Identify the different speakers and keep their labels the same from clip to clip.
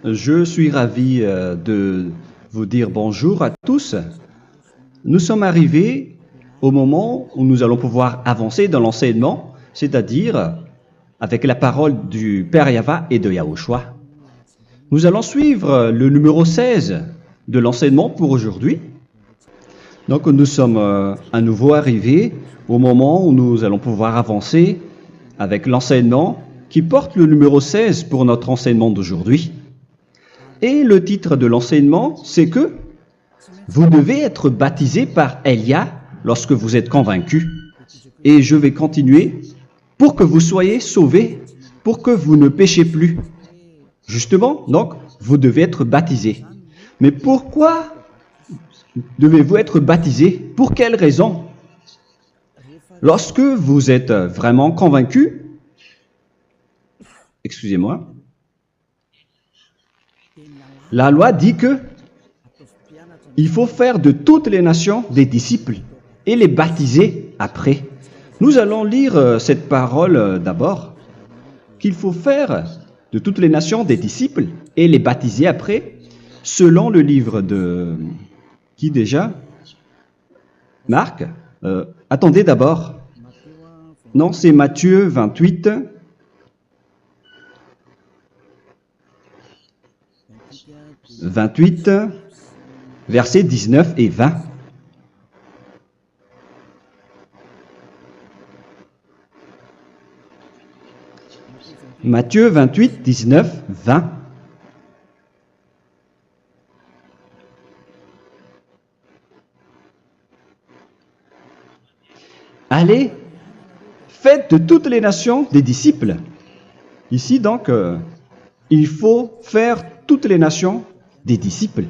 Speaker 1: Je suis ravi de vous dire bonjour à tous. Nous sommes arrivés au moment où nous allons pouvoir avancer dans l'enseignement, c'est-à-dire avec la parole du Père Yava et de Yahushua. Nous allons suivre le numéro 16 de l'enseignement pour aujourd'hui. Donc nous sommes à nouveau arrivés au moment où nous allons pouvoir avancer avec l'enseignement qui porte le numéro 16 pour notre enseignement d'aujourd'hui. Et le titre de l'enseignement, c'est que vous devez être baptisé par Elia lorsque vous êtes convaincu. Et je vais continuer pour que vous soyez sauvés, pour que vous ne péchez plus. Justement, donc, vous devez être baptisé. Mais pourquoi devez-vous être baptisé? Pour quelle raison? Lorsque vous êtes vraiment convaincu, excusez-moi, la loi dit que il faut faire de toutes les nations des disciples et les baptiser après. Nous allons lire cette parole d'abord, qu'il faut faire de toutes les nations des disciples et les baptiser après, selon le livre de... Qui déjà? Marc. Attendez d'abord. Non, c'est Matthieu 28. Versets 19 et 20. Matthieu 28, 19, 20. Allez, faites de toutes les nations des disciples. Ici donc, il faut faire toutes les nations des disciples.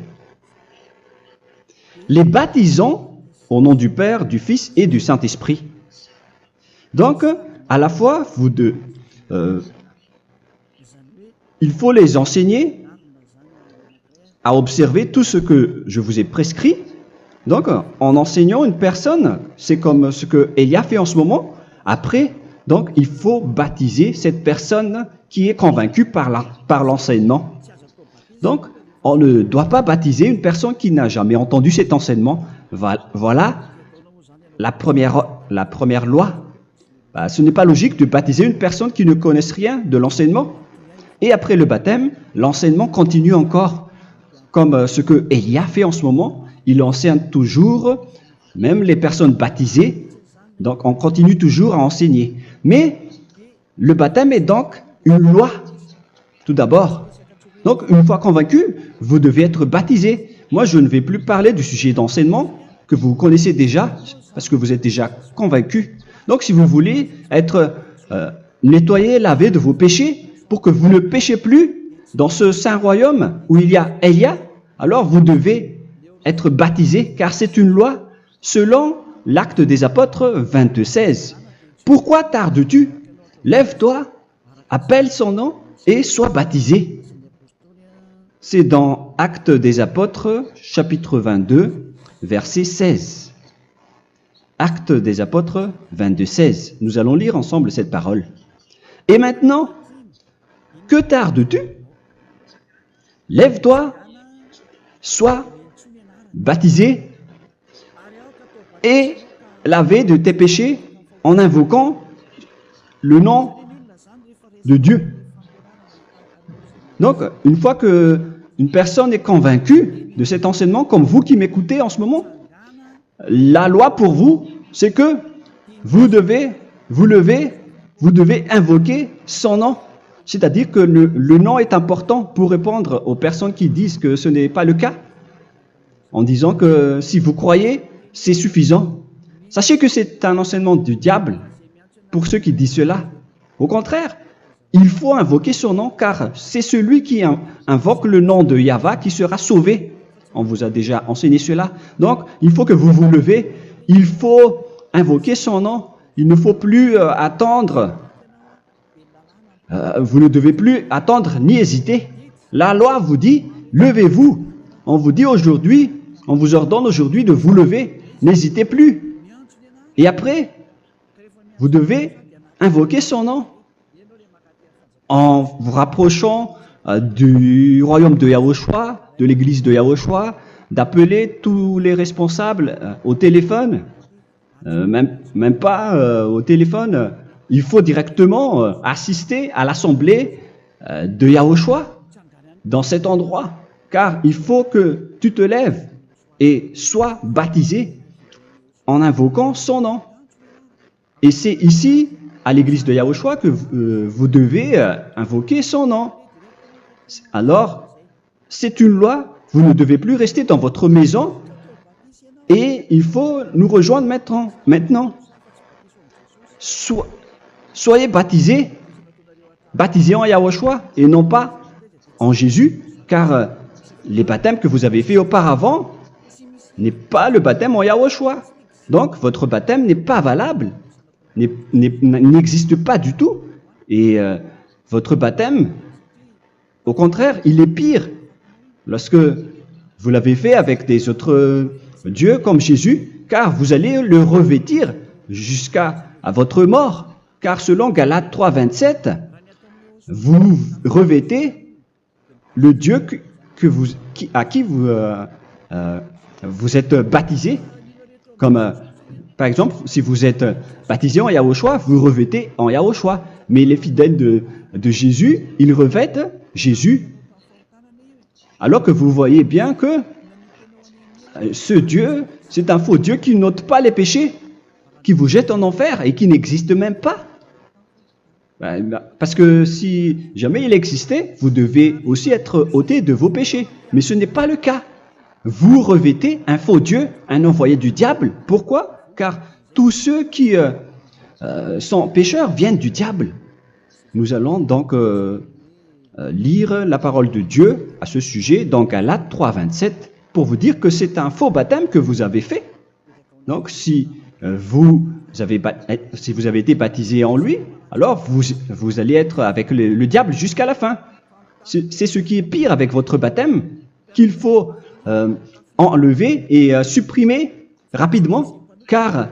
Speaker 1: Les baptisons au nom du Père, du Fils et du Saint-Esprit. Donc, à la fois, il faut les enseigner à observer tout ce que je vous ai prescrit. Donc, en enseignant une personne, c'est comme ce que Elia fait en ce moment. Après, donc, il faut baptiser cette personne qui est convaincue par l'enseignement. Donc, on ne doit pas baptiser une personne qui n'a jamais entendu cet enseignement. Voilà la première loi. Ce n'est pas logique de baptiser une personne qui ne connaisse rien de l'enseignement. Et après le baptême, l'enseignement continue encore, comme ce que Elia fait en ce moment. Il enseigne toujours, même les personnes baptisées. Donc, on continue toujours à enseigner. Mais le baptême est donc une loi, tout d'abord. Donc, une fois convaincu, vous devez être baptisé. Moi, je ne vais plus parler du sujet d'enseignement que vous connaissez déjà, parce que vous êtes déjà convaincu. Donc, si vous voulez être nettoyé, lavé de vos péchés, pour que vous ne péchez plus dans ce saint royaume où il y a Elia, alors vous devez être baptisé, car c'est une loi selon l'Acte des Apôtres 22:16. Pourquoi tardes-tu? Lève-toi, appelle son nom et sois baptisé. C'est dans Actes des Apôtres, chapitre 22, verset 16. Actes des Apôtres 22:16. Nous allons lire ensemble cette parole. Et maintenant, que tardes-tu? Lève-toi, sois baptisé et lavé de tes péchés en invoquant le nom de Dieu. Donc, une fois que une personne est convaincue de cet enseignement, comme vous qui m'écoutez en ce moment, la loi pour vous, c'est que vous devez invoquer son nom. C'est-à-dire que le nom est important pour répondre aux personnes qui disent que ce n'est pas le cas, en disant que si vous croyez, c'est suffisant. Sachez que c'est un enseignement du diable pour ceux qui disent cela. Au contraire, il faut invoquer son nom, car c'est celui qui invoque le nom de Yahva qui sera sauvé. On vous a déjà enseigné cela. Donc, il faut que vous vous levez. Il faut invoquer son nom. Il ne faut plus attendre. Vous ne devez plus attendre ni hésiter. La loi vous dit, levez-vous. On vous dit aujourd'hui, on vous ordonne aujourd'hui de vous lever. N'hésitez plus. Et après, vous devez invoquer son nom en vous rapprochant du royaume de Yahushua, de l'église de Yahushua, d'appeler tous les responsables au téléphone, même pas au téléphone. Il faut directement assister à l'assemblée de Yahushua dans cet endroit, car il faut que tu te lèves et sois baptisé en invoquant son nom. Et c'est ici, à l'église de Yahushua, que vous devez invoquer son nom. Alors, c'est une loi, vous ne devez plus rester dans votre maison et il faut nous rejoindre maintenant. Soyez baptisés en Yahushua et non pas en Jésus, car les baptêmes que vous avez faits auparavant n'est pas le baptême en Yahushua. Donc, votre baptême n'est pas valable, n'existe pas du tout. Et votre baptême, au contraire, il est pire lorsque vous l'avez fait avec des autres dieux comme Jésus, car vous allez le revêtir jusqu'à votre mort. Car selon Galates 3, 27, vous revêtez le Dieu à qui vous êtes baptisé. Comme par exemple, si vous êtes baptisé en Yahushua, vous revêtez en Yahushua. Mais les fidèles de Jésus, ils revêtent Jésus. Alors que vous voyez bien que ce Dieu, c'est un faux Dieu qui n'ôte pas les péchés, qui vous jette en enfer et qui n'existe même pas. Parce que si jamais il existait, vous devez aussi être ôté de vos péchés. Mais ce n'est pas le cas. Vous revêtez un faux Dieu, un envoyé du diable. Pourquoi? Car tous ceux qui sont pécheurs viennent du diable. Nous allons donc lire la parole de Dieu à ce sujet dans Galates 3, 27 pour vous dire que c'est un faux baptême que vous avez fait. Donc si vous avez été baptisé en lui, alors vous allez être avec le diable jusqu'à la fin. C'est ce qui est pire avec votre baptême qu'il faut enlever et supprimer rapidement, car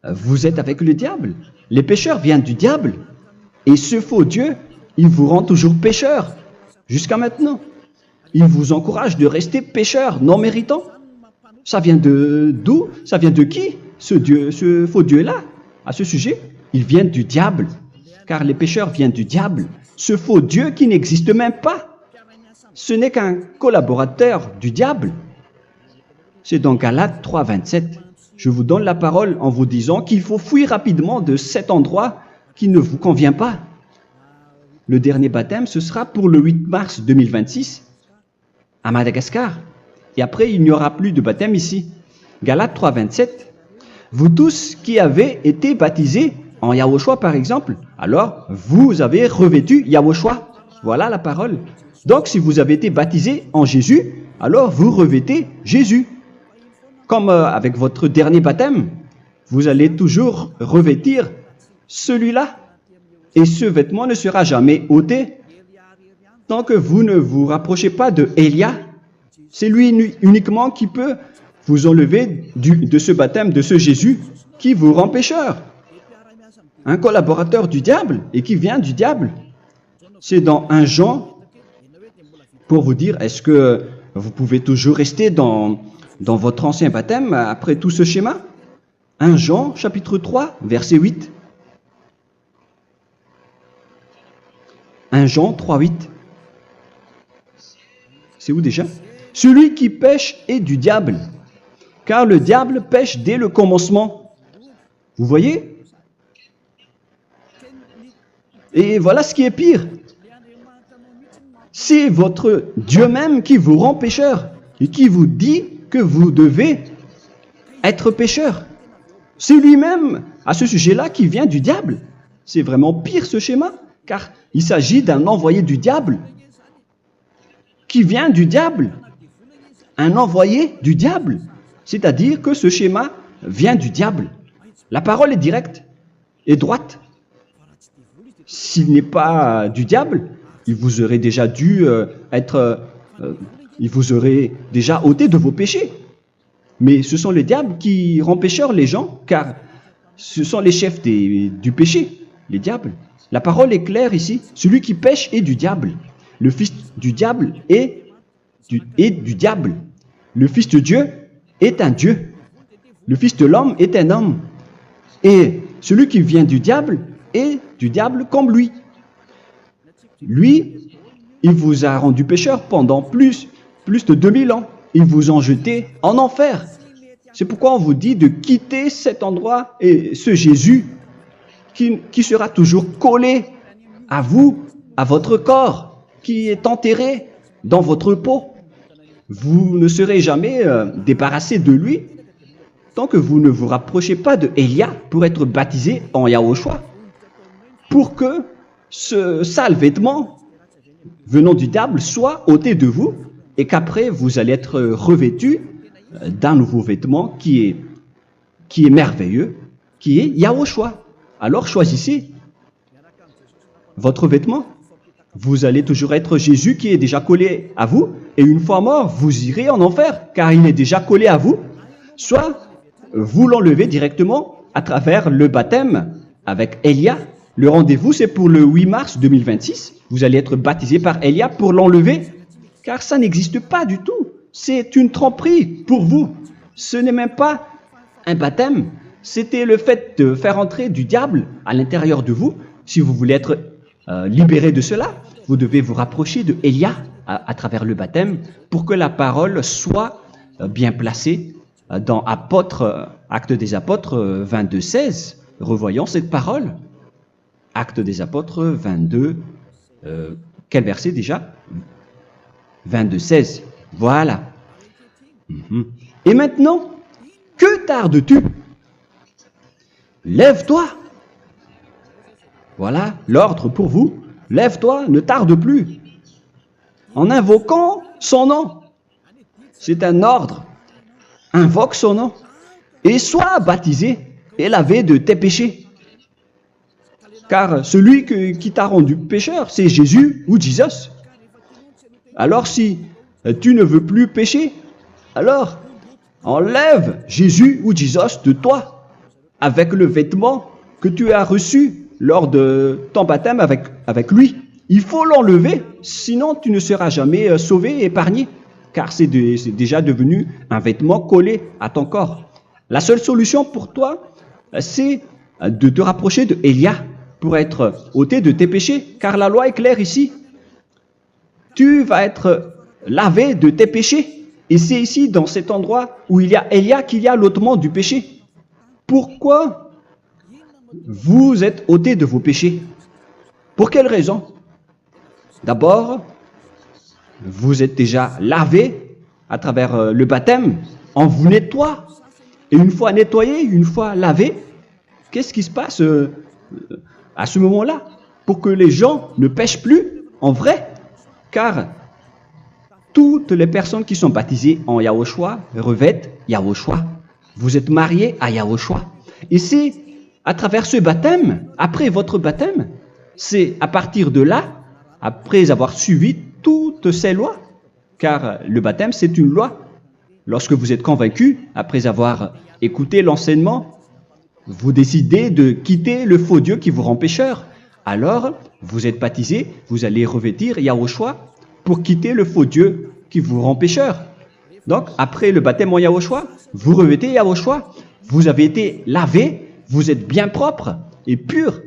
Speaker 1: vous êtes avec le diable. Les pécheurs viennent du diable, et ce faux Dieu, il vous rend toujours pécheur, jusqu'à maintenant. Il vous encourage de rester pécheur, non méritant. Ça vient d'où? Ça vient de qui, ce faux Dieu-là? À ce sujet, il vient du diable, car les pécheurs viennent du diable. Ce faux Dieu qui n'existe même pas, ce n'est qu'un collaborateur du diable. C'est dans Galates 3, 27. Je vous donne la parole en vous disant qu'il faut fuir rapidement de cet endroit qui ne vous convient pas. Le dernier baptême, ce sera pour le 8 mars 2026 à Madagascar. Et après, il n'y aura plus de baptême ici. Galates 3, 27. Vous tous qui avez été baptisés en Yahushua, par exemple, alors vous avez revêtu Yahushua. Voilà la parole. Donc, si vous avez été baptisé en Jésus, alors vous revêtez Jésus. Comme avec votre dernier baptême, vous allez toujours revêtir celui-là. Et ce vêtement ne sera jamais ôté tant que vous ne vous rapprochez pas de Élia. C'est lui uniquement qui peut vous enlever de ce baptême, de ce Jésus qui vous rend pécheur. Un collaborateur du diable et qui vient du diable. C'est dans 1 Jean, pour vous dire, est-ce que vous pouvez toujours rester dans votre ancien baptême après tout ce schéma? 1 Jean, chapitre 3, verset 8. 1 Jean 3, 8. C'est où déjà? Celui qui pêche est du diable, car le diable pêche dès le commencement. Vous voyez? Et voilà ce qui est pire. C'est votre Dieu même qui vous rend pécheur et qui vous dit que vous devez être pécheur. C'est lui-même, à ce sujet-là, qui vient du diable. C'est vraiment pire ce schéma, car il s'agit d'un envoyé du diable qui vient du diable. Un envoyé du diable. C'est-à-dire que ce schéma vient du diable. La parole est directe et droite. S'il n'est pas du diable, il vous aurait déjà dû il vous aurait déjà ôté de vos péchés. Mais ce sont les diables qui rendent pécheurs les gens, car ce sont les chefs du péché, les diables. La parole est claire ici. Celui qui pêche est du diable. le fils du diable est du diable. Le fils de Dieu est un Dieu. Le fils de l'homme est un homme. Et celui qui vient du diable est du diable comme lui. Lui, il vous a rendu pécheur pendant plus de 2000 ans. Il vous a jeté en enfer. C'est pourquoi on vous dit de quitter cet endroit et ce Jésus qui sera toujours collé à vous, à votre corps, qui est enterré dans votre peau. Vous ne serez jamais débarrassé de lui tant que vous ne vous rapprochez pas de Élia pour être baptisé en Yahushua, pour que ce sale vêtement venant du diable soit ôté de vous et qu'après vous allez être revêtu d'un nouveau vêtement qui est merveilleux, qui est Yahushua. Alors choisissez votre vêtement. Vous allez toujours être Jésus qui est déjà collé à vous, et une fois mort, vous irez en enfer, car il est déjà collé à vous. Soit vous l'enlevez directement à travers le baptême avec Élia. Le rendez-vous, c'est pour le 8 mars 2026. Vous allez être baptisé par Élia pour l'enlever, car ça n'existe pas du tout. C'est une tromperie pour vous. Ce n'est même pas un baptême. C'était le fait de faire entrer du diable à l'intérieur de vous. Si vous voulez être libéré de cela, vous devez vous rapprocher de Élia à travers le baptême pour que la parole soit bien placée dans Actes des Apôtres 22, 16. Revoyons cette parole. Actes des Apôtres 22, quel verset déjà? 22, 16. Voilà. Et maintenant, que tardes-tu? Lève-toi. Voilà l'ordre pour vous. Lève-toi, ne tarde plus. En invoquant son nom. C'est un ordre. Invoque son nom. Et sois baptisé et lavé de tes péchés. Car celui qui t'a rendu pécheur, c'est Jésus ou Jesus. Alors si tu ne veux plus pécher, alors enlève Jésus ou Jesus de toi avec le vêtement que tu as reçu lors de ton baptême avec lui. Il faut l'enlever, sinon tu ne seras jamais sauvé, épargné, car c'est déjà devenu un vêtement collé à ton corps. La seule solution pour toi, c'est de te rapprocher de Élia pour être ôté de tes péchés, car la loi est claire ici. Tu vas être lavé de tes péchés, et c'est ici, dans cet endroit où il y a Élia, qu'il y a l'ôtement du péché. Pourquoi vous êtes ôté de vos péchés? Pour quelle raison? D'abord, vous êtes déjà lavé à travers le baptême. On vous nettoie. Et une fois nettoyé, une fois lavé, qu'est-ce qui se passe à ce moment-là? Pour que les gens ne pêchent plus en vrai. Car toutes les personnes qui sont baptisées en Yahushua revêtent Yahushua. Vous êtes mariés à Yahushua. Et c'est à travers ce baptême, après votre baptême, c'est à partir de là, après avoir suivi toutes ces lois, car le baptême c'est une loi. Lorsque vous êtes convaincu, après avoir écouté l'enseignement, vous décidez de quitter le faux Dieu qui vous rend pécheur. Alors, vous êtes baptisé, vous allez revêtir Yahushua pour quitter le faux Dieu qui vous rend pécheur. Donc, après le baptême en Yahushua, vous revêtez Yahushua. Vous avez été lavé, vous êtes bien propre et pur.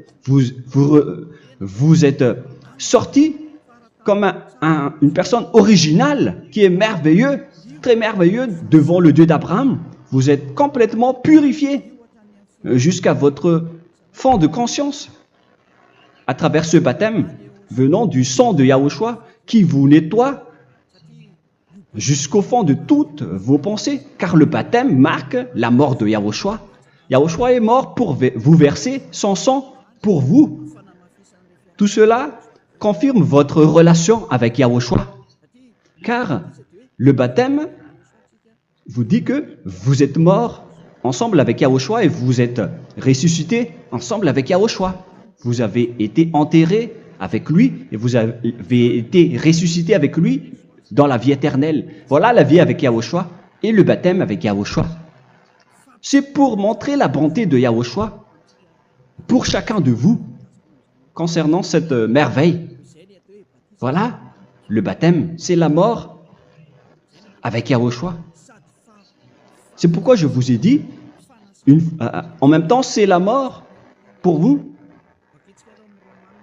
Speaker 1: Vous êtes sorti comme une personne originale qui est merveilleux, très merveilleux devant le Dieu d'Abraham. Vous êtes complètement purifié jusqu'à votre fond de conscience à travers ce baptême venant du sang de Yahushua qui vous nettoie jusqu'au fond de toutes vos pensées, car le baptême marque la mort de Yahushua. Yahushua est mort pour vous verser son sang pour vous. Tout cela confirme votre relation avec Yahushua, car le baptême vous dit que vous êtes mort ensemble avec Yahushua et vous êtes ressuscité ensemble avec Yahushua. Vous avez été enterré avec lui et vous avez été ressuscité avec lui dans la vie éternelle. Voilà la vie avec Yahushua et le baptême avec Yahushua. C'est pour montrer la bonté de Yahushua pour chacun de vous concernant cette merveille. Voilà le baptême, c'est la mort avec Yahushua. C'est pourquoi je vous ai dit, en même temps, c'est la mort pour vous.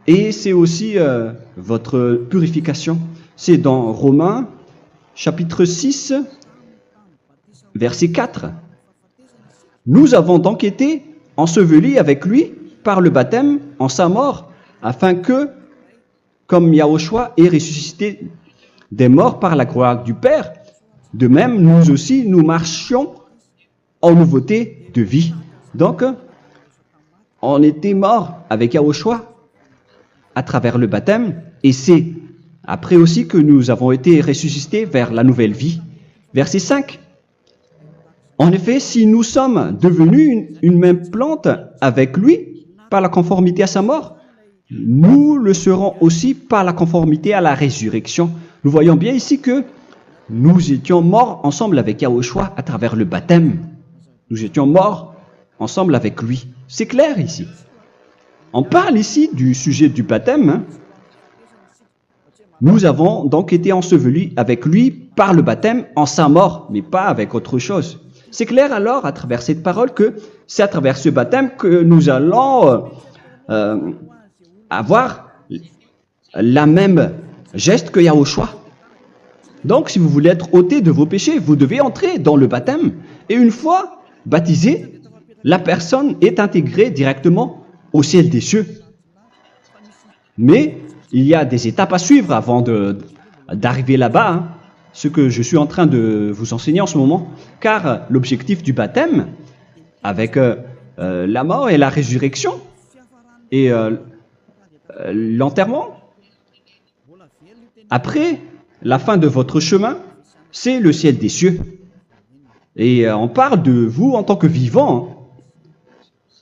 Speaker 1: Et c'est aussi votre purification. C'est dans Romains, chapitre 6, verset 4. Nous avons donc été ensevelis avec lui par le baptême en sa mort, afin que, comme Yahushua est ressuscité des morts par la gloire du Père, de même, nous aussi, nous marchions en nouveauté de vie. Donc, on était morts avec Yahushua à travers le baptême, et c'est après aussi que nous avons été ressuscités vers la nouvelle vie. Verset 5. En effet, si nous sommes devenus une même plante avec lui par la conformité à sa mort, nous le serons aussi par la conformité à la résurrection. Nous voyons bien ici que nous étions morts ensemble avec Yahushua à travers le baptême. Nous étions morts ensemble avec lui. C'est clair ici. On parle ici du sujet du baptême. Nous avons donc été ensevelis avec lui par le baptême en sa mort, mais pas avec autre chose. C'est clair alors à travers cette parole que c'est à travers ce baptême que nous allons avoir la même geste que Yahushua. Donc si vous voulez être ôté de vos péchés, vous devez entrer dans le baptême. Et une fois baptisé, la personne est intégrée directement au ciel des cieux. Mais il y a des étapes à suivre avant d'arriver là-bas, ce que je suis en train de vous enseigner en ce moment, car l'objectif du baptême, avec la mort et la résurrection, et l'enterrement, après la fin de votre chemin, c'est le ciel des cieux. Et on parle de vous en tant que vivant.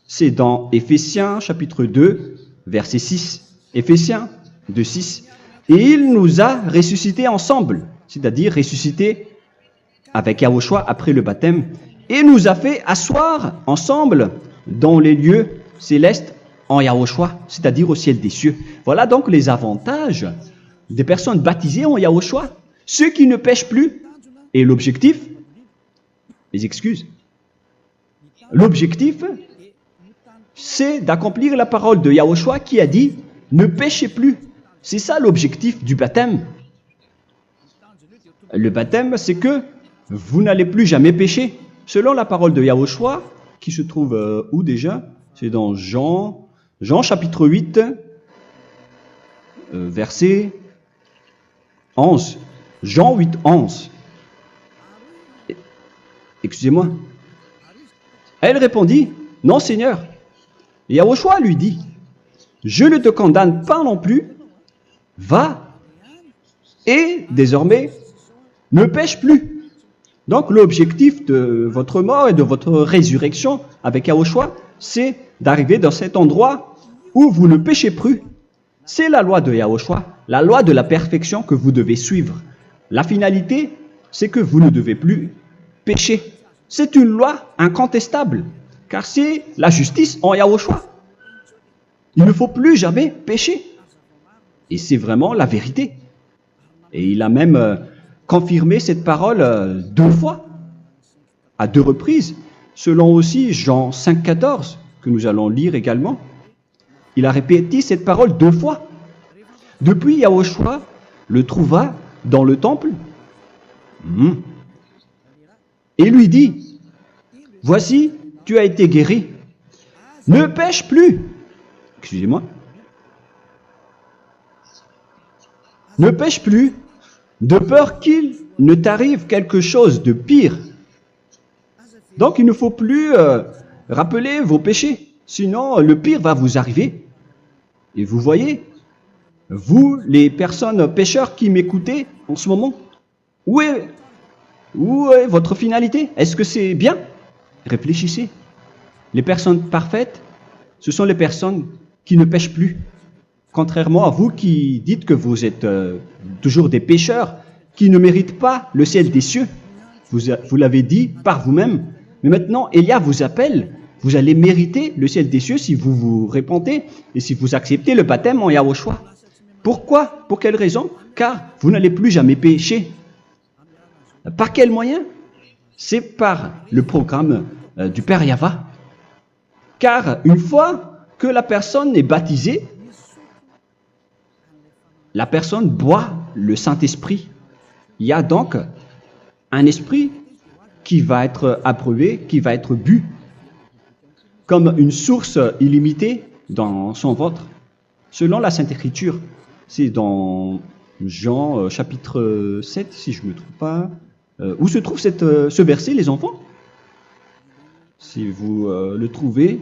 Speaker 1: C'est dans Éphésiens chapitre 2, verset 6. Éphésiens 2, 6. Et il nous a ressuscités ensemble, c'est-à-dire ressuscités avec Yahushua après le baptême, et nous a fait asseoir ensemble dans les lieux célestes en Yahushua, c'est-à-dire au ciel des cieux. Voilà donc les avantages des personnes baptisées en Yahushua, ceux qui ne pêchent plus. Et l'objectif, les excuses, l'objectif, c'est d'accomplir la parole de Yahushua qui a dit « Ne péchez plus ». C'est ça l'objectif du baptême. Le baptême, c'est que vous n'allez plus jamais pécher. Selon la parole de Yahushua, qui se trouve où déjà? C'est dans Jean chapitre 8, verset 11. Jean 8, 11. Excusez-moi. Elle répondit, « Non, Seigneur. » Et Yahushua lui dit, « Je ne te condamne pas non plus. Va et désormais ne pêche plus. » Donc l'objectif de votre mort et de votre résurrection avec Yahushua, c'est d'arriver dans cet endroit où vous ne péchez plus. C'est la loi de Yahushua, la loi de la perfection que vous devez suivre. La finalité, c'est que vous ne devez plus pécher. C'est une loi incontestable, car c'est la justice en Yahushua. Il ne faut plus jamais pécher. Et c'est vraiment la vérité. Et il a même confirmé cette parole 2 fois, à 2 reprises, selon aussi Jean 5, 14, que nous allons lire également. Il a répété cette parole 2 fois. Depuis, Yahushua le trouva dans le temple et lui dit, « Voici, tu as été guéri. Ne pêche plus. » Excusez-moi. Ne pêche plus, de peur qu'il ne t'arrive quelque chose de pire. Donc, il ne faut plus rappeler vos péchés, sinon le pire va vous arriver. Et vous voyez, vous, les personnes pécheurs qui m'écoutez en ce moment, où est votre finalité? Est-ce que c'est bien? Réfléchissez. Les personnes parfaites, ce sont les personnes qui ne pêchent plus. Contrairement à vous qui dites que vous êtes toujours des pécheurs, qui ne méritent pas le ciel des cieux. Vous l'avez dit par vous-même. Mais maintenant, Élia vous appelle. Vous allez mériter le ciel des cieux si vous vous repentez et si vous acceptez le baptême en Yahushua. Pourquoi? Pour quelle raison? Car vous n'allez plus jamais pécher. Par quel moyen? C'est par le programme du Père Yahva. Car une fois que la personne est baptisée, la personne boit le Saint-Esprit. Il y a donc un esprit qui va être approuvé, qui va être bu, comme une source illimitée dans son ventre, selon la Sainte Écriture. C'est dans Jean chapitre 7, si je ne me trompe pas. Où se trouve ce verset, les enfants? Si vous le trouvez,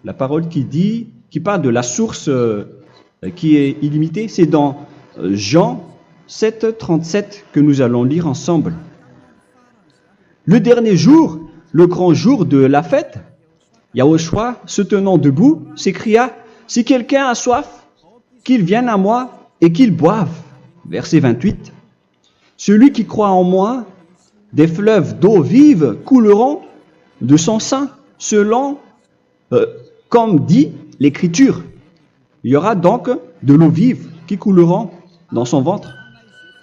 Speaker 1: la parole qui parle de la source qui est illimitée, c'est dans Jean 7, 37 que nous allons lire ensemble. Le dernier jour, le grand jour de la fête, Yahushua, se tenant debout, s'écria, « Si quelqu'un a soif, qu'il vienne à moi et qu'il boive. » Verset 28. « Celui qui croit en moi, des fleuves d'eau vive couleront de son sein, selon, comme dit l'Écriture. » Il y aura donc de l'eau vive qui couleront dans son ventre.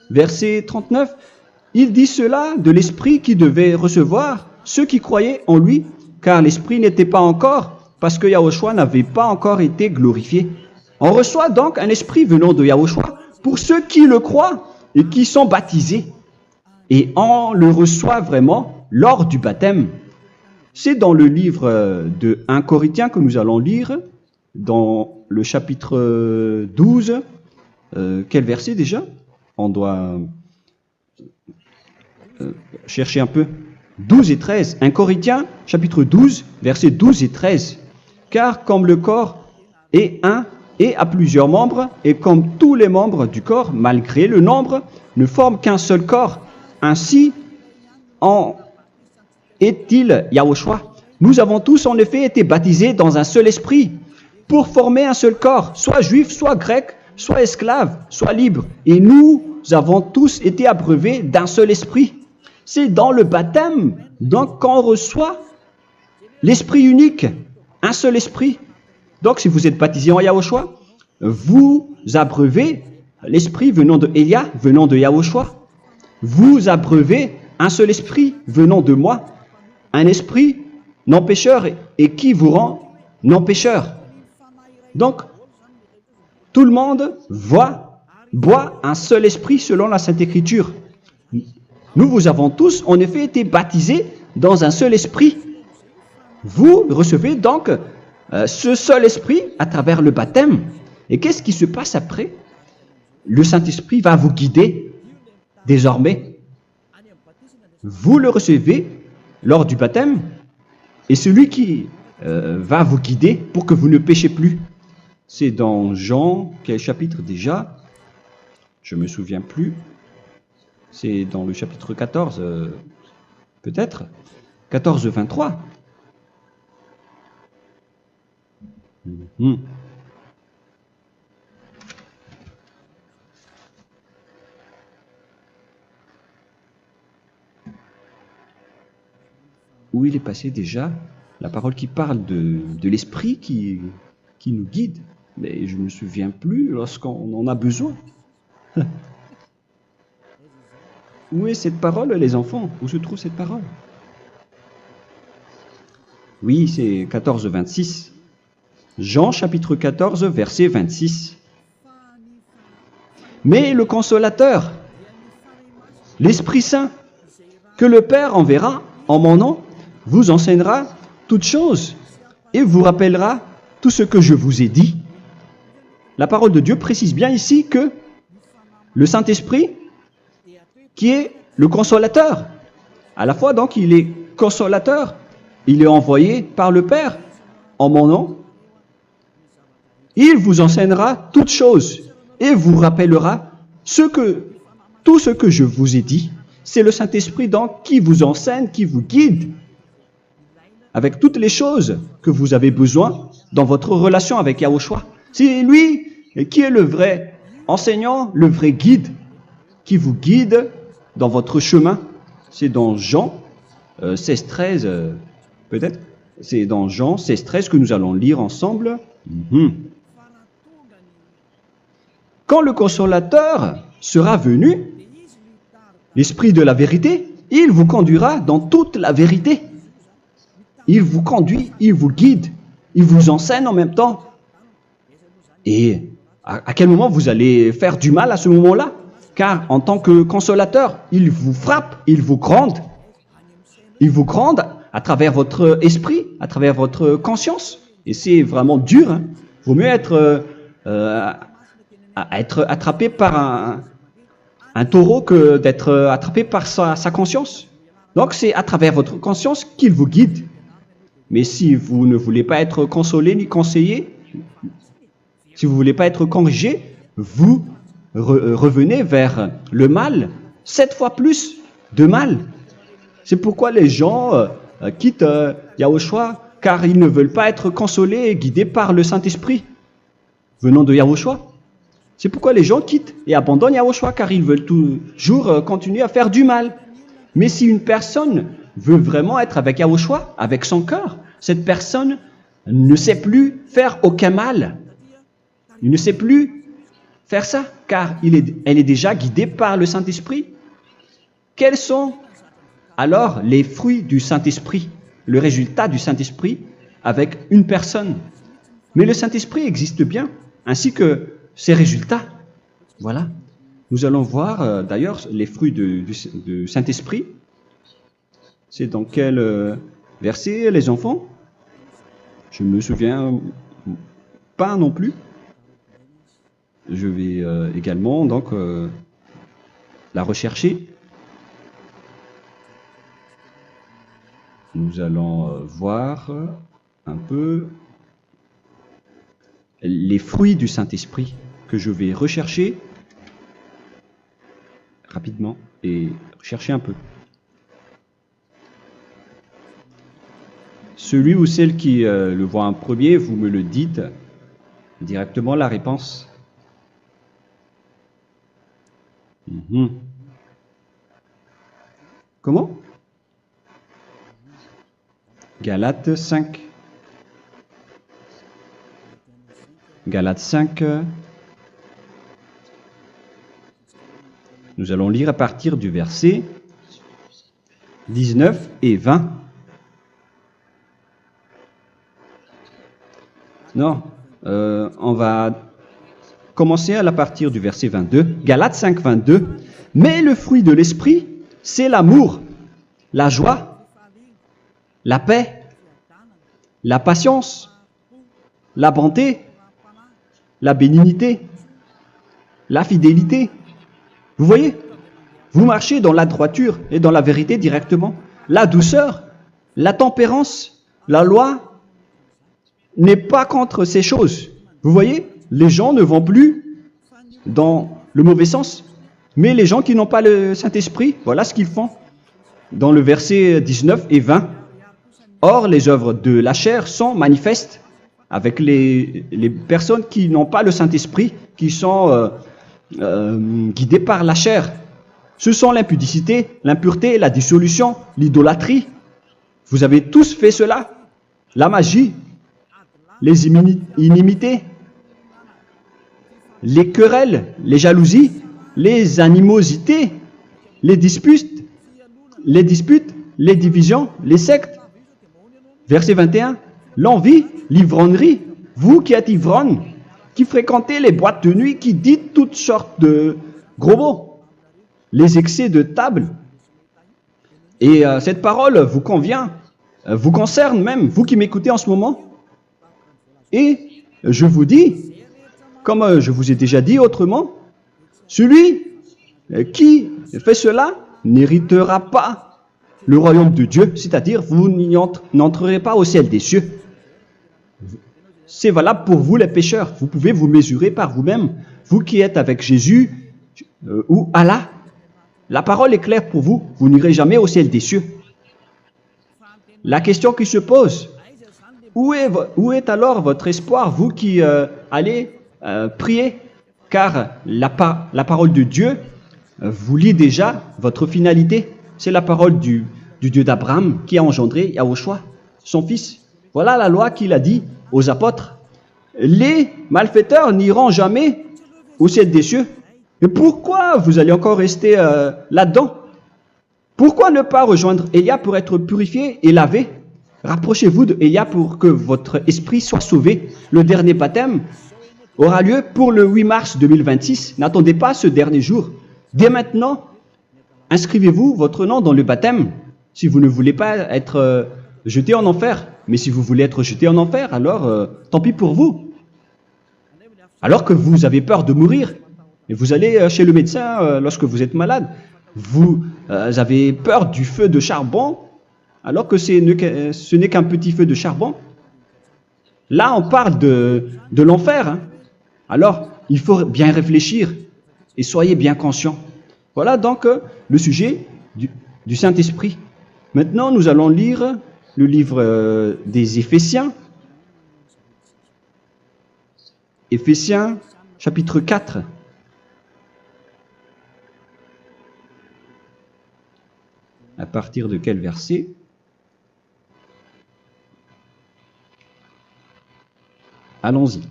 Speaker 1: Verset 39. Il dit cela de l'Esprit qui devait recevoir ceux qui croyaient en lui, car l'Esprit n'était pas encore, parce que Yahushua n'avait pas encore été glorifié. On reçoit donc un Esprit venant de Yahushua pour ceux qui le croient et qui sont baptisés. Et on le reçoit vraiment lors du baptême. C'est dans le livre de 1 Corinthiens que nous allons lire, dans le chapitre 12. Quel verset déjà? On doit chercher un peu. 12 et 13. 1 Corinthiens, chapitre 12, versets 12 et 13. Car comme le corps est un et a plusieurs membres, et comme tous les membres du corps, malgré le nombre, ne forment qu'un seul corps, ainsi en est-il Yahushua. Nous avons tous en effet été baptisés dans un seul esprit, pour former un seul corps, soit juif, soit grec, soit esclave, soit libre. Et nous avons tous été abreuvés d'un seul esprit. C'est dans le baptême, donc, qu'on reçoit l'esprit unique, un seul esprit. Donc, si vous êtes baptisé en Yahushua, vous abreuvez l'esprit venant de Elia, venant de Yahushua. Vous abreuvez un seul esprit venant de moi, un esprit non pécheur et qui vous rend non pécheur. Donc, tout le monde boit un seul esprit selon la Sainte Écriture. Nous vous avons tous en effet été baptisés dans un seul esprit. Vous recevez donc ce seul esprit à travers le baptême. Et qu'est-ce qui se passe après? Le Saint-Esprit va vous guider désormais. Vous le recevez lors du baptême et celui qui va vous guider pour que vous ne péchez plus. C'est dans Jean, quel chapitre déjà? Je ne me souviens plus. C'est dans le chapitre 14, peut-être. 14, 23. Où il est passé déjà? La parole qui parle de l'esprit qui nous guide. Mais je ne me souviens plus lorsqu'on en a besoin. Où est cette parole, les enfants? Où se trouve cette parole? Oui, c'est 14, 26. Jean chapitre 14, verset 26. Mais le consolateur, l'Esprit Saint, que le Père enverra en mon nom, vous enseignera toutes choses et vous rappellera tout ce que je vous ai dit. La parole de Dieu précise bien ici que le Saint-Esprit, qui est le consolateur, à la fois donc il est consolateur, il est envoyé par le Père en mon nom, il vous enseignera toutes choses et vous rappellera tout ce que je vous ai dit. C'est le Saint-Esprit donc qui vous enseigne, qui vous guide avec toutes les choses que vous avez besoin dans votre relation avec Yahushua. C'est lui qui est le vrai enseignant, le vrai guide, qui vous guide dans votre chemin. C'est dans Jean 16, 13, peut-être. C'est dans Jean 16, 13 que nous allons lire ensemble. quand le consolateur sera venu, l'Esprit de la vérité, il vous conduira dans toute la vérité. Il vous conduit, il vous guide, il vous enseigne en même temps. Et à quel moment vous allez faire du mal à ce moment-là? Car en tant que consolateur, il vous frappe, il vous gronde. Il vous gronde à travers votre esprit, à travers votre conscience. Et c'est vraiment dur. Hein. Il vaut mieux être attrapé par un taureau que d'être attrapé par sa conscience. Donc c'est à travers votre conscience qu'il vous guide. Mais si vous ne voulez pas être consolé ni conseillé, si vous ne voulez pas être corrigé, vous revenez vers le mal, 7 fois plus de mal. C'est pourquoi les gens quittent Yahushua, car ils ne veulent pas être consolés et guidés par le Saint-Esprit venant de Yahushua. C'est pourquoi les gens quittent et abandonnent Yahushua, car ils veulent toujours continuer à faire du mal. Mais si une personne veut vraiment être avec Yahushua, avec son cœur, cette personne ne sait plus faire aucun mal. Il ne sait plus faire ça, car elle est déjà guidée par le Saint-Esprit. Quels sont alors les fruits du Saint-Esprit, le résultat du Saint-Esprit avec une personne? Mais le Saint-Esprit existe bien, ainsi que ses résultats. Voilà. Nous allons voir d'ailleurs les fruits du Saint-Esprit. C'est dans quel verset, les enfants? Je ne me souviens pas non plus. Je vais également donc la rechercher. Nous allons voir un peu les fruits du Saint-Esprit que je vais rechercher rapidement et rechercher un peu. Celui ou celle qui le voit en premier, vous me le dites directement la réponse. Comment? Galates 5. Galates 5. Nous allons lire à partir du verset 19 et 20. Non, on va commencer à partir du verset 22. Galates 5, 22. Mais le fruit de l'esprit, c'est l'amour, la joie, la paix, la patience, la bonté, la bénignité, la fidélité. Vous voyez, vous marchez dans la droiture et dans la vérité directement. La douceur, la tempérance, la loi n'est pas contre ces choses. Vous voyez, les gens ne vont plus dans le mauvais sens. Mais les gens qui n'ont pas le Saint-Esprit, voilà ce qu'ils font. Dans le verset 19 et 20. Or, les œuvres de la chair sont manifestes avec les personnes qui n'ont pas le Saint-Esprit, qui sont guidées par la chair. Ce sont l'impudicité, l'impureté, la dissolution, l'idolâtrie. Vous avez tous fait cela. La magie, les inimités, les querelles, les jalousies, les animosités, les disputes, les divisions, les sectes. Verset 21, l'envie, l'ivrognerie, vous qui êtes ivrognes, qui fréquentez les boîtes de nuit, qui dites toutes sortes de gros mots, les excès de table. Et cette parole vous convient, vous concerne même, vous qui m'écoutez en ce moment. Et je vous dis, comme je vous ai déjà dit autrement, celui qui fait cela n'héritera pas le royaume de Dieu, c'est-à-dire vous n'entrerez pas au ciel des cieux. C'est valable pour vous les pécheurs. Vous pouvez vous mesurer par vous-même, vous qui êtes avec Jésus ou Allah. La parole est claire pour vous, vous n'irez jamais au ciel des cieux. La question qui se pose, où est alors votre espoir, vous qui allez prier? Car la parole de Dieu vous lit déjà votre finalité. C'est la parole du Dieu d'Abraham qui a engendré Yahushua, son fils. Voilà la loi qu'il a dit aux apôtres. Les malfaiteurs n'iront jamais au ciel des cieux. Mais pourquoi vous allez encore rester là-dedans? Pourquoi ne pas rejoindre Élia pour être purifié et lavé? Rapprochez-vous de Élia pour que votre esprit soit sauvé. Le dernier baptême aura lieu pour le 8 mars 2026. N'attendez pas ce dernier jour. Dès maintenant, inscrivez-vous votre nom dans le baptême si vous ne voulez pas être jeté en enfer. Mais si vous voulez être jeté en enfer, alors tant pis pour vous. Alors que vous avez peur de mourir, et vous allez chez le médecin lorsque vous êtes malade, vous avez peur du feu de charbon, alors que ce n'est qu'un petit feu de charbon. Là, on parle de l'enfer. Hein. Alors, il faut bien réfléchir et soyez bien conscients. Voilà donc le sujet du Saint-Esprit. Maintenant, nous allons lire le livre des Éphésiens. Éphésiens, chapitre 4. À partir de quel verset? Allons-y.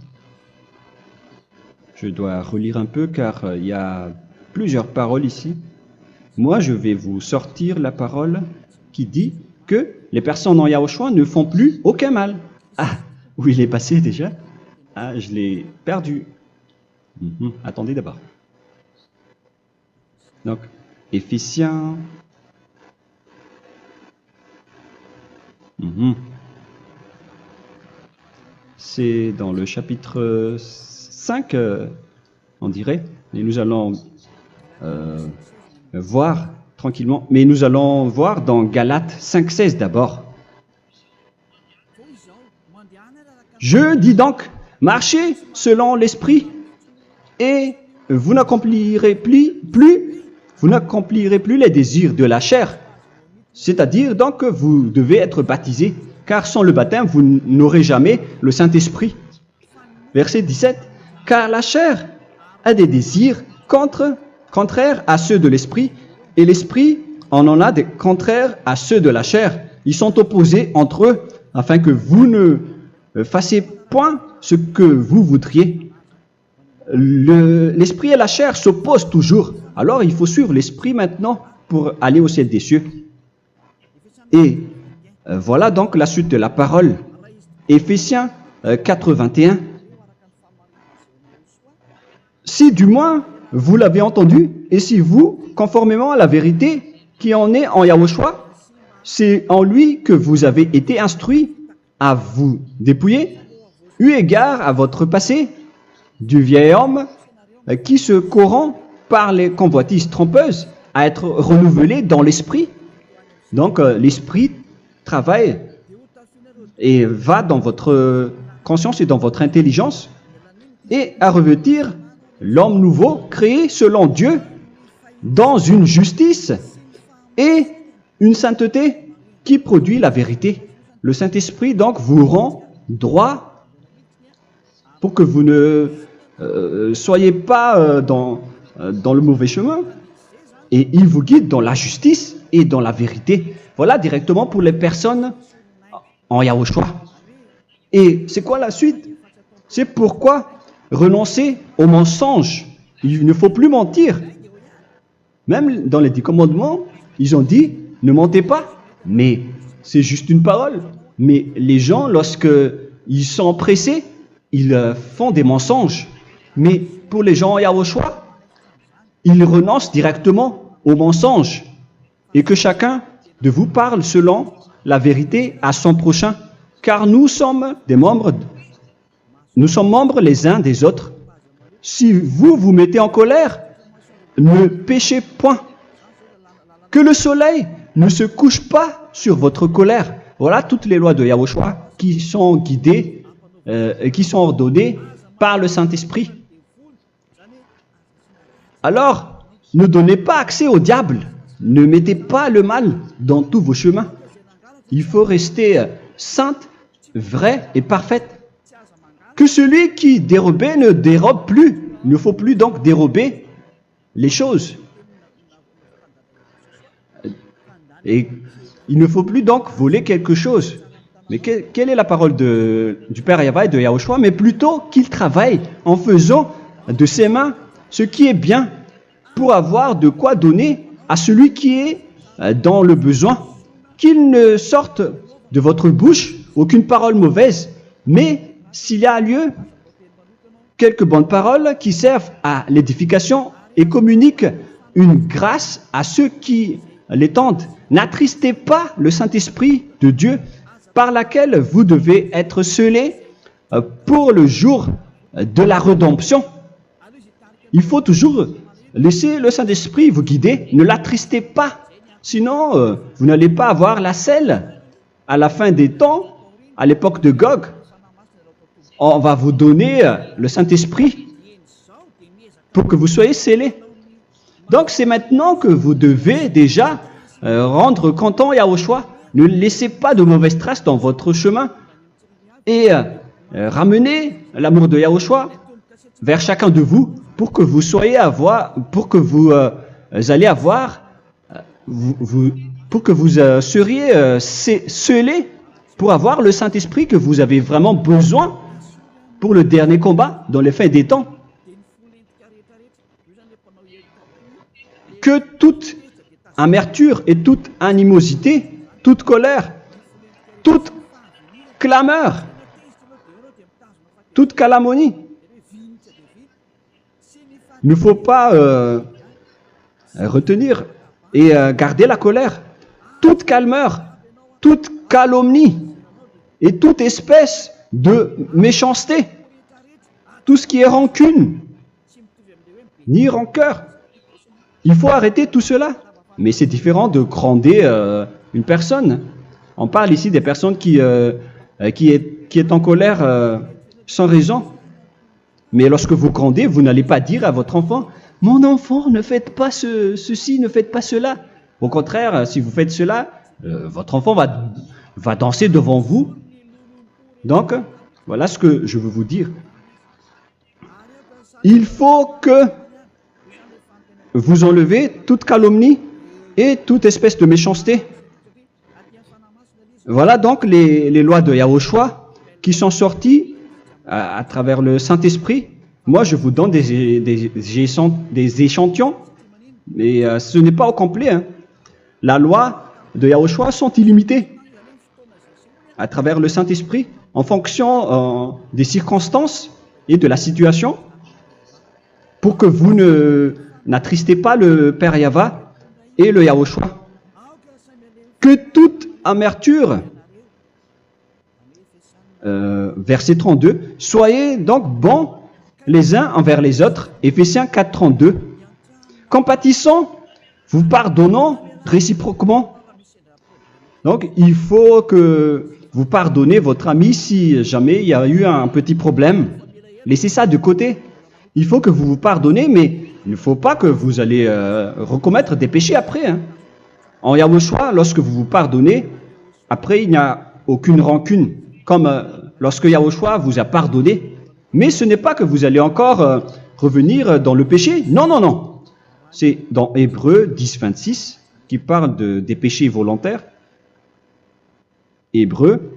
Speaker 1: Je dois relire un peu car il y a plusieurs paroles ici. Moi, je vais vous sortir la parole qui dit que les personnes en Yahushua ne font plus aucun mal. Ah, où il est passé déjà? Ah, je l'ai perdu. Attendez d'abord. Donc, Éphésiens. C'est dans le chapitre 5, on dirait. Et nous allons voir tranquillement. Mais nous allons voir dans Galates 5,16 d'abord. Je dis donc, marchez selon l'esprit et vous n'accomplirez plus les désirs de la chair. C'est-à-dire donc que vous devez être baptisé, car sans le baptême, vous n'aurez jamais le Saint-Esprit. Verset 17. Car la chair a des désirs contraires à ceux de l'esprit, et l'esprit en a des contraires à ceux de la chair. Ils sont opposés entre eux, afin que vous ne fassiez point ce que vous voudriez. L'esprit et la chair s'opposent toujours. Alors il faut suivre l'esprit maintenant pour aller au ciel des cieux. Et voilà donc la suite de la parole. Éphésiens 4:21. Si du moins vous l'avez entendu, et si vous, conformément à la vérité qui en est en Yahushua, c'est en lui que vous avez été instruits à vous dépouiller, eu égard à votre passé, du vieil homme qui se corrompt par les convoitises trompeuses, à être renouvelé dans l'esprit. Donc l'esprit travaille et va dans votre conscience et dans votre intelligence et à revêtir l'homme nouveau créé selon Dieu dans une justice et une sainteté qui produit la vérité. Le Saint-Esprit donc vous rend droit pour que vous ne soyez pas dans le mauvais chemin et il vous guide dans la justice et dans la vérité. Voilà directement pour les personnes en Yahushua. Et c'est quoi la suite? C'est pourquoi renoncer au mensonge. Il ne faut plus mentir. Même dans les 10 commandements, ils ont dit ne mentez pas. Mais c'est juste une parole. Mais les gens, lorsqu'ils sont pressés, ils font des mensonges. Mais pour les gens en Yahushua, ils renoncent directement au mensonge. Et que chacun de vous parle selon la vérité à son prochain, car nous sommes membres les uns des autres. Si vous vous mettez en colère, ne péchez point. Que le soleil ne se couche pas sur votre colère. Voilà toutes les lois de Yahushua qui sont guidées et qui sont ordonnées par le Saint-Esprit. Alors, ne donnez pas accès au diable. Ne mettez pas le mal dans tous vos chemins. Il faut rester sainte, vraie et parfaite. Que celui qui dérobait ne dérobe plus. Il ne faut plus donc dérober les choses. Et il ne faut plus donc voler quelque chose. Mais quelle est la parole du Père Yahweh et de Yahushua? Mais plutôt qu'il travaille en faisant de ses mains ce qui est bien pour avoir de quoi donner à celui qui est dans le besoin. Qu'il ne sorte de votre bouche aucune parole mauvaise, mais s'il y a lieu, quelques bonnes paroles qui servent à l'édification et communiquent une grâce à ceux qui l'étendent. N'attristez pas le Saint-Esprit de Dieu par laquelle vous devez être scellés pour le jour de la rédemption. Il faut toujours laisser le Saint-Esprit vous guider, ne l'attristez pas, sinon vous n'allez pas avoir la selle. À la fin des temps, à l'époque de Gog, on va vous donner le Saint-Esprit pour que vous soyez scellés. Donc c'est maintenant que vous devez déjà rendre content Yahushua. Ne laissez pas de mauvaises traces dans votre chemin et ramenez l'amour de Yahushua vers chacun de vous pour que vous soyez seriez scellés pour avoir le Saint-Esprit que vous avez vraiment besoin pour le dernier combat dans les fins des temps. Que toute amertume et toute animosité, toute colère, toute clameur, toute calomnie, il ne faut pas retenir et garder la colère. Toute calmeur, toute calomnie et toute espèce de méchanceté, tout ce qui est rancune, ni rancœur. Il faut arrêter tout cela. Mais c'est différent de gronder une personne. On parle ici des personnes qui est en colère sans raison. Mais lorsque vous grondez, vous n'allez pas dire à votre enfant « Mon enfant, ne faites pas ceci, ne faites pas cela ». Au contraire, si vous faites cela, votre enfant va danser devant vous. Donc, voilà ce que je veux vous dire. Il faut que vous enlevez toute calomnie et toute espèce de méchanceté. Voilà donc les lois de Yahushua qui sont sorties à travers le Saint-Esprit. Moi, je vous donne des échantillons, mais ce n'est pas au complet. Hein. La loi de Yahushua sont illimitées à travers le Saint-Esprit en fonction des circonstances et de la situation pour que vous n'attristez pas le Père Yahva et le Yahushua. Que toute amertume, verset 32, soyez donc bons les uns envers les autres, Éphésiens 4, 32, compatissant, vous pardonnant réciproquement. Donc, il faut que vous pardonnez votre ami si jamais il y a eu un petit problème. Laissez ça de côté. Il faut que vous vous pardonnez, mais il ne faut pas que vous allez recommettre des péchés après. Hein. En Yahushua, lorsque vous vous pardonnez, après il n'y a aucune rancune, comme lorsque Yahushua vous a pardonné. Mais ce n'est pas que vous allez encore revenir dans le péché. Non, non, non. C'est dans Hébreux 10, 26 qui parle des péchés volontaires. Hébreux.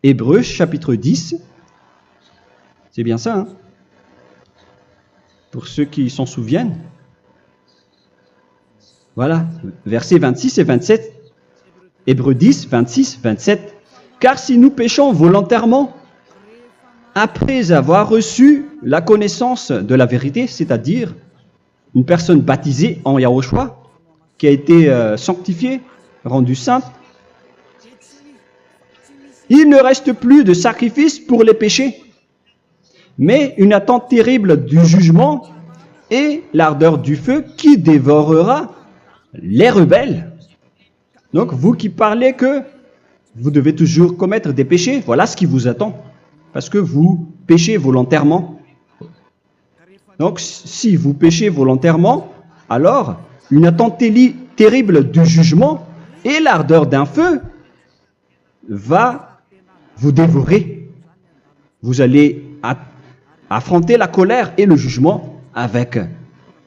Speaker 1: Hébreux chapitre 10. C'est bien ça, hein? Pour ceux qui s'en souviennent. Voilà, versets 26 et 27. Hébreux 10, 26, 27. Car si nous péchons volontairement, après avoir reçu la connaissance de la vérité, c'est-à-dire une personne baptisée en Yahushua, qui a été sanctifiée, rendue sainte, il ne reste plus de sacrifice pour les péchés, mais une attente terrible du jugement et l'ardeur du feu qui dévorera les rebelles. Donc, vous qui parlez que vous devez toujours commettre des péchés, voilà ce qui vous attend, parce que vous péchez volontairement. Donc, si vous péchez volontairement, alors une attente terrible du jugement et l'ardeur d'un feu va vous dévorer. Vous allez affronter la colère et le jugement avec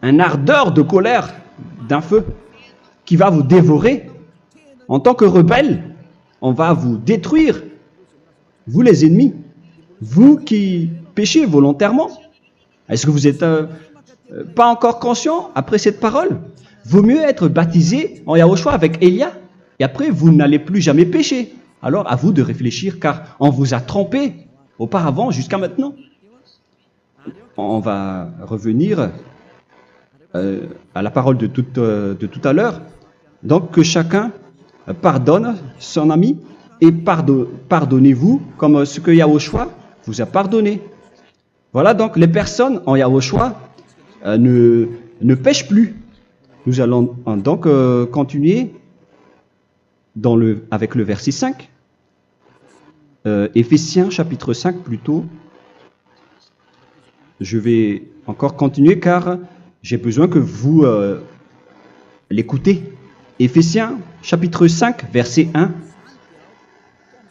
Speaker 1: une ardeur de colère d'un feu qui va vous dévorer. En tant que rebelle, on va vous détruire, vous les ennemis, vous qui péchez volontairement. Est-ce que vous n'êtes pas encore conscient après cette parole? Vaut mieux être baptisé en Yahushua avec Elia, et après vous n'allez plus jamais pécher. Alors à vous de réfléchir, car on vous a trompé auparavant jusqu'à maintenant. On va revenir à la parole de tout à l'heure. Donc que chacun pardonne son ami et pardonnez-vous comme ce que Yahushua vous a pardonné. Voilà donc les personnes en Yahushua ne pêchent plus. Nous allons donc continuer avec le verset 5. Éphésiens chapitre 5 plutôt. Je vais encore continuer car j'ai besoin que vous l'écoutez. Éphésiens chapitre 5 verset 1.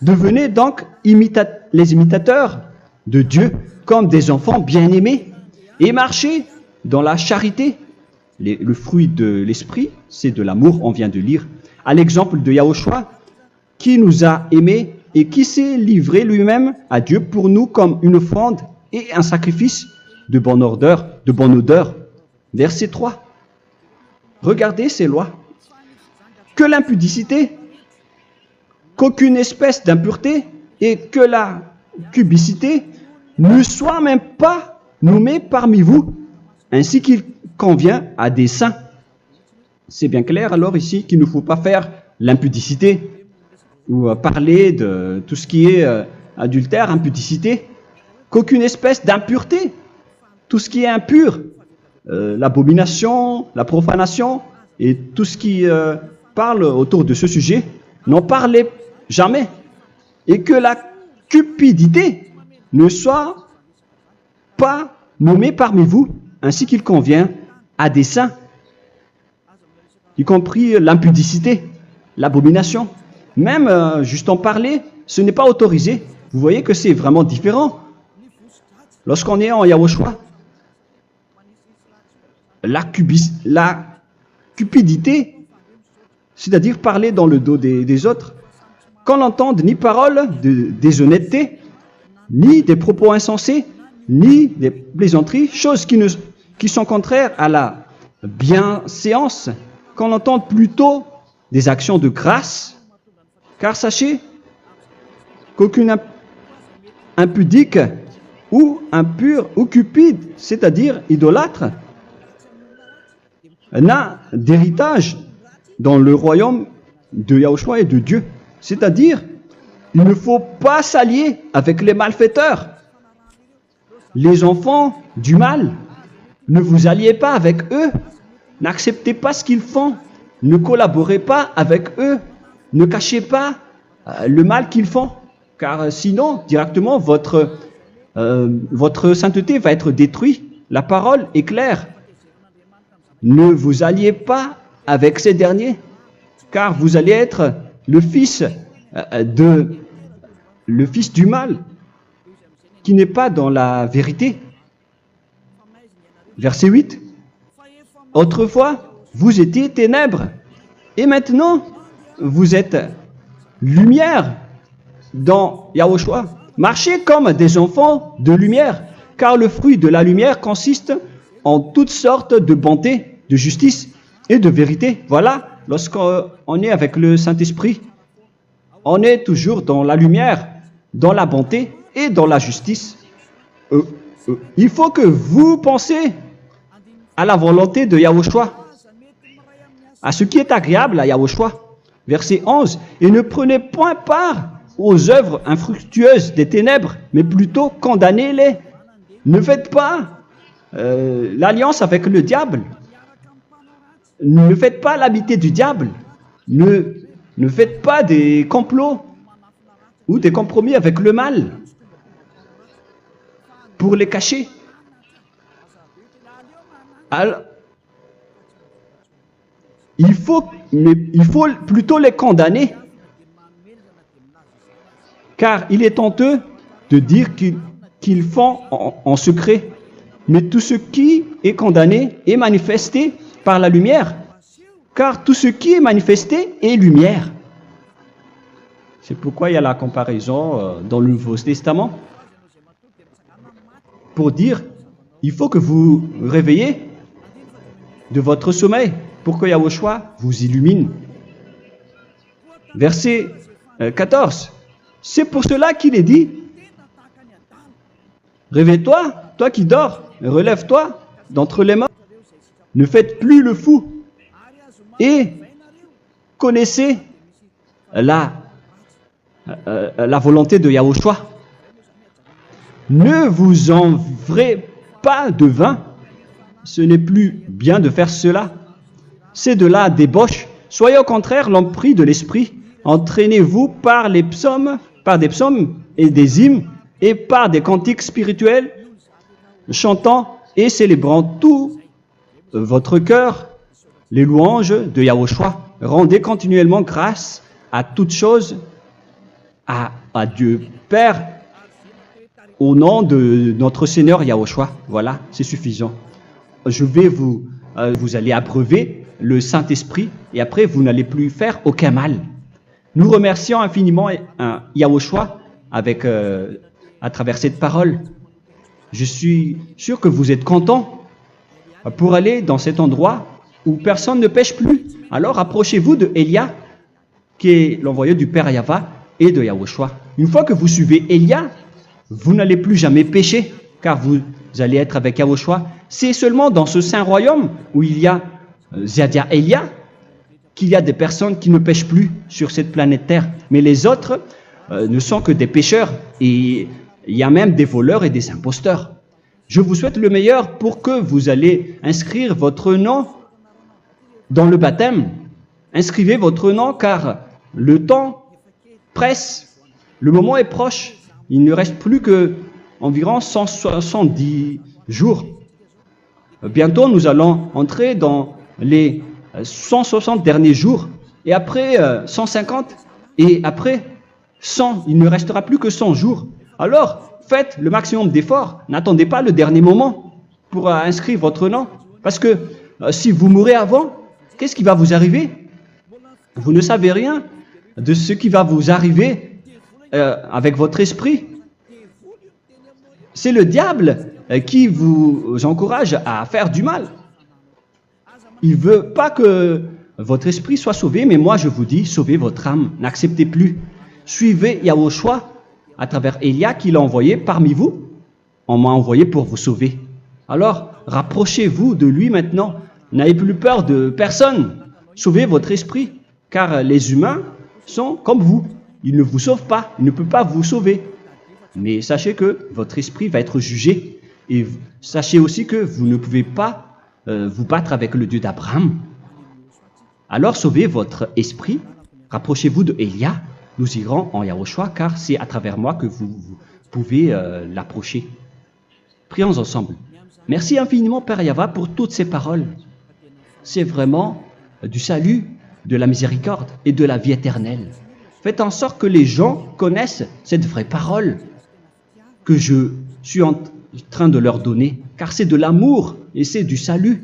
Speaker 1: Devenez donc les imitateurs de Dieu comme des enfants bien-aimés et marchez dans la charité. Le fruit de l'esprit, c'est de l'amour, on vient de lire, à l'exemple de Yahushua qui nous a aimés et qui s'est livré lui-même à Dieu pour nous comme une offrande et un sacrifice de bonne odeur. Verset 3. Regardez ces lois. Que l'impudicité, qu'aucune espèce d'impureté et que la cubicité ne soit même pas nommée parmi vous, ainsi qu'il convient à des saints. C'est bien clair alors ici qu'il ne faut pas faire l'impudicité ou parler de tout ce qui est adultère, impudicité, qu'aucune espèce d'impureté, tout ce qui est impur, l'abomination, la profanation et tout ce qui parle autour de ce sujet, n'en parlez jamais. Et que la cupidité ne soit pas nommée parmi vous, ainsi qu'il convient à des saints, y compris l'impudicité, l'abomination. Même juste en parler, ce n'est pas autorisé. Vous voyez que c'est vraiment différent. Lorsqu'on est en Yahushua, la cupidité, c'est-à-dire parler dans le dos des autres, qu'on n'entende ni parole de déshonnêteté, ni des propos insensés, ni des plaisanteries, choses qui sont contraires à la bienséance, qu'on entende plutôt des actions de grâce, car sachez qu'aucune impudique ou impure ou cupide, c'est-à-dire idolâtre, n'a d'héritage dans le royaume de Yahushua et de Dieu. C'est-à-dire, il ne faut pas s'allier avec les malfaiteurs. Les enfants du mal, ne vous alliez pas avec eux. N'acceptez pas ce qu'ils font. Ne collaborez pas avec eux. Ne cachez pas le mal qu'ils font. Car sinon, directement, votre sainteté va être détruite. La parole est claire. Ne vous alliez pas avec ces derniers, car vous allez être le fils du mal, qui n'est pas dans la vérité. Verset 8. Autrefois, vous étiez ténèbres, et maintenant, vous êtes lumière dans Yahushua. Marchez comme des enfants de lumière, car le fruit de la lumière consiste en toutes sortes de bonté, de justice et de vérité. Voilà, lorsqu'on est avec le Saint-Esprit, on est toujours dans la lumière, dans la bonté et dans la justice. Il faut que vous pensiez à la volonté de Yahushua, à ce qui est agréable à Yahushua. Verset 11. Et ne prenez point part aux œuvres infructueuses des ténèbres, mais plutôt condamnez-les. Ne faites pas l'alliance avec le diable. Ne faites pas l'amitié du diable. Ne faites pas des complots ou des compromis avec le mal pour les cacher. Alors, il faut plutôt les condamner, car il est honteux de dire qu'ils font en secret. Mais tout ce qui est condamné est manifesté par la lumière, car tout ce qui est manifesté est lumière. C'est pourquoi il y a la comparaison dans le Nouveau Testament pour dire, il faut que vous réveillez de votre sommeil pour que Yahushua vous illumine. Verset 14. C'est pour cela qu'il est dit, réveille-toi, toi qui dors, relève-toi d'entre les morts. Ne faites plus le fou et connaissez la volonté de Yahushua. Ne vous envrez pas de vin, ce n'est plus bien de faire cela. C'est de la débauche. Soyez au contraire l'empris de l'esprit. Entraînez-vous par des psaumes et des hymnes et par des cantiques spirituels, chantant et célébrant tout votre cœur les louanges de Yahushua. Rendez continuellement grâce à toutes choses à Dieu Père au nom de notre Seigneur Yahushua. Voilà, c'est suffisant. Je vais vous allez abreuver le Saint-Esprit et après vous n'allez plus faire aucun mal. Nous remercions infiniment Yahushua à travers cette parole. Je suis sûr que vous êtes contents pour aller dans cet endroit où personne ne pêche plus. Alors approchez-vous de Élia, qui est l'envoyé du Père Yahva et de Yahushua. Une fois que vous suivez Élia, vous n'allez plus jamais pécher, car vous allez être avec Yahushua. C'est seulement dans ce saint royaume où il y a Ziadia Elia qu'il y a des personnes qui ne pêchent plus sur cette planète Terre. Mais les autres ne sont que des pécheurs et il y a même des voleurs et des imposteurs. Je vous souhaite le meilleur pour que vous allez inscrire votre nom dans le baptême. Inscrivez votre nom car le temps presse, le moment est proche. Il ne reste plus que environ 170 jours. Bientôt, nous allons entrer dans les 160 derniers jours, et après 150, et après 100. Il ne restera plus que 100 jours. Alors, faites le maximum d'efforts. N'attendez pas le dernier moment pour inscrire votre nom. Parce que si vous mourrez avant, qu'est-ce qui va vous arriver? Vous ne savez rien de ce qui va vous arriver avec votre esprit. C'est le diable qui vous encourage à faire du mal. Il ne veut pas que votre esprit soit sauvé, mais moi je vous dis, sauvez votre âme, n'acceptez plus. Suivez Yahushua à travers Élia qu'il a envoyé parmi vous. On m'a envoyé pour vous sauver. Alors, rapprochez-vous de lui maintenant. N'ayez plus peur de personne. Sauvez votre esprit, car les humains sont comme vous. Ils ne vous sauvent pas, ils ne peuvent pas vous sauver. Mais sachez que votre esprit va être jugé. Et sachez aussi que vous ne pouvez pas vous battre avec le Dieu d'Abraham. Alors sauvez votre esprit, rapprochez-vous de Élia, nous irons en Yahushua, car c'est à travers moi que vous pouvez l'approcher. Prions ensemble. Merci infiniment, Père Yahva, pour toutes ces paroles. C'est vraiment du salut, de la miséricorde et de la vie éternelle. Faites en sorte que les gens connaissent cette vraie parole que je suis en train de leur donner, car c'est de l'amour et c'est du salut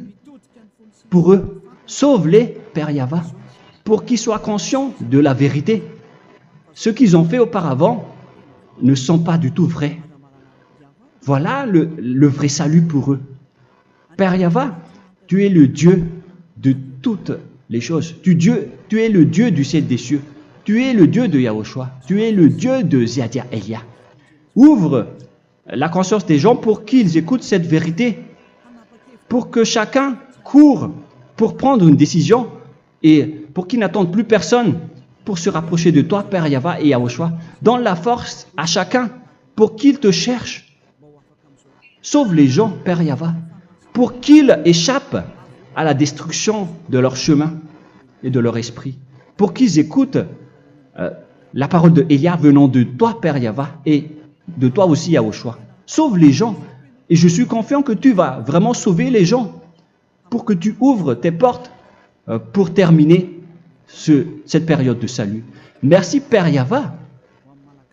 Speaker 1: pour eux. Sauve-les, Père Yahva, pour qu'ils soient conscients de la vérité. Ce qu'ils ont fait auparavant ne sont pas du tout vrais. Voilà le vrai salut pour eux. Père Yahva, tu es le Dieu de toutes les choses. Tu es le Dieu du ciel des cieux. Tu es le Dieu de Yahushua. Tu es le Dieu de Ziadia Elia. Ouvre la conscience des gens pour qu'ils écoutent cette vérité, pour que chacun court pour prendre une décision et pour qu'ils n'attendent plus personne pour se rapprocher de toi, Père Yahva et Yahushua. Donne la force à chacun pour qu'ils te cherchent. Sauve les gens, Père Yahva, pour qu'ils échappent à la destruction de leur chemin et de leur esprit, pour qu'ils écoutent la parole de Élia venant de toi, Père Yahva, et de toi aussi, Yahushua. Sauve les gens, et je suis confiant que tu vas vraiment sauver les gens, pour que tu ouvres tes portes pour terminer cette période de salut. Merci, Père Yahva.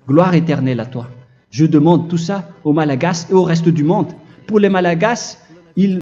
Speaker 1: Gloire éternelle à toi. Je demande tout ça aux Malagasy et au reste du monde. Pour les Malagasy, ils